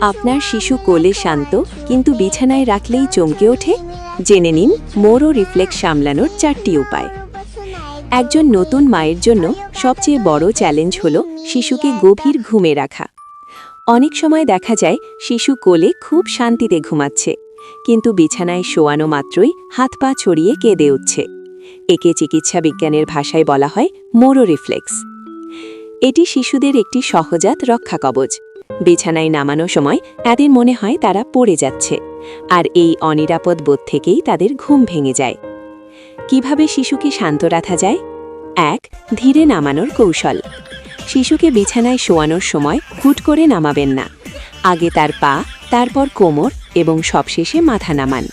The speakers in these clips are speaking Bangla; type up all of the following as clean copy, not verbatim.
আপনার শিশু কোলে শান্ত কিন্তু বিছানায় রাখলেই চমকে ওঠে? জেনে নিন মোরো রিফ্লেক্স সামলানোর 4টি উপায়। একজন নতুন মায়ের জন্য সবচেয়ে বড় চ্যালেঞ্জ হল শিশুকে গভীর ঘুমে রাখা। অনেক সময় দেখা যায় শিশু কোলে খুব শান্তিতে ঘুমাচ্ছে, কিন্তু বিছানায় শোয়ানো মাত্রই হাত পা ছড়িয়ে কেঁদে উঠছে। একে চিকিৎসা বিজ্ঞানের ভাষায় বলা হয় মোরো রিফ্লেক্স। এটি শিশুদের একটি সহজাত রক্ষা কবচ। বিছানায় নামানোর সময় এদের মনে হয় তারা পড়ে যাচ্ছে, আর এই অনিরাপদ বোধ থেকেই তাদের ঘুম ভেঙে যায়। কিভাবে শিশুকে শান্ত রাখা যায়? 1. ধীরে নামানোর কৌশল। শিশুকে বিছানায় শোয়ানোর সময় হুট করে নামাবেন না। আগে তার পা, তারপর কোমর এবং সবশেষে মাথা নামান।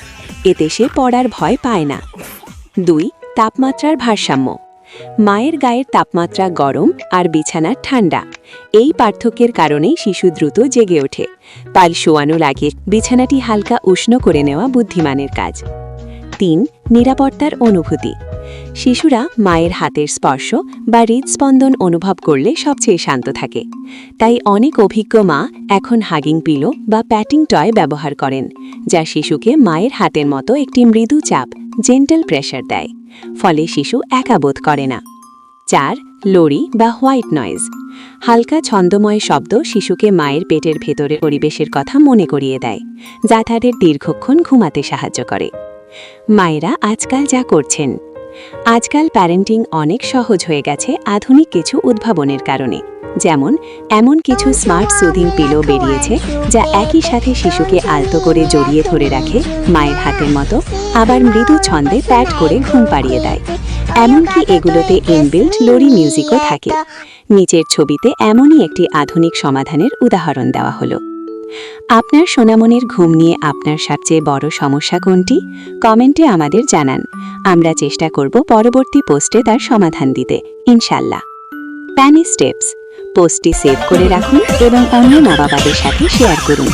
এতে সে পড়ার ভয় পায় না। 2. তাপমাত্রার ভারসাম্য। মায়ের গায়ের তাপমাত্রা গরম আর বিছানার ঠান্ডা। এই পার্থক্যের কারণেই শিশু দ্রুত জেগে ওঠে। তাই শোয়ানোর আগে বিছানাটি হালকা উষ্ণ করে নেওয়া বুদ্ধিমানের কাজ। 3. নিরাপত্তার অনুভূতি। শিশুরা মায়ের হাতের স্পর্শ বা হৃদস্পন্দন অনুভব করলে সবচেয়ে শান্ত থাকে। তাই অনেক অভিজ্ঞ মা এখন হাগিং পিলো বা প্যাটিং টয় ব্যবহার করেন, যা শিশুকে মায়ের হাতের মতো একটি মৃদু চাপ, জেন্টাল প্রেশার দেয়। ফলে শিশু একা বোধ করে না। 4. লরি বা হোয়াইট নয়েজ। হালকা ছন্দময় শব্দ শিশুকে মায়ের পেটের ভেতরে পরিবেশের কথা মনে করিয়ে দেয়, যা তাদের দীর্ঘক্ষণ ঘুমাতে সাহায্য করে। মায়েরা আজকাল যা করছেন। আজকাল প্যারেন্টিং অনেক সহজ হয়ে গেছে আধুনিক কিছু উদ্ভাবনের কারণে। যেমন এমন কিছু স্মার্ট সুদিং পিলো বেরিয়েছে, যা একই সাথে শিশুকে আলতো করে জড়িয়ে ধরে রাখে মায়ের হাতের মতো, আবার মৃদু ছন্দে প্যাড করে ঘুম পাড়িয়ে দেয়। এমনকি এগুলোতে ইনবিল্ট লরি মিউজিকও থাকে। নিচের ছবিতে এমনই একটি আধুনিক সমাধানের উদাহরণ দেওয়া হলো। আপনার সোনামনির ঘুম নিয়ে আপনার সবচেয়ে বড় সমস্যা কোনটি? কমেন্টে আমাদের জানান। আমরা চেষ্টা করব পরবর্তী পোস্টে তার সমাধান দিতে, ইনশাল্লাহ। প্যানি স্টেপস। পোস্টটি সেভ করে রাখুন এবং অন্য মা বাবাদের সাথে শেয়ার করুন।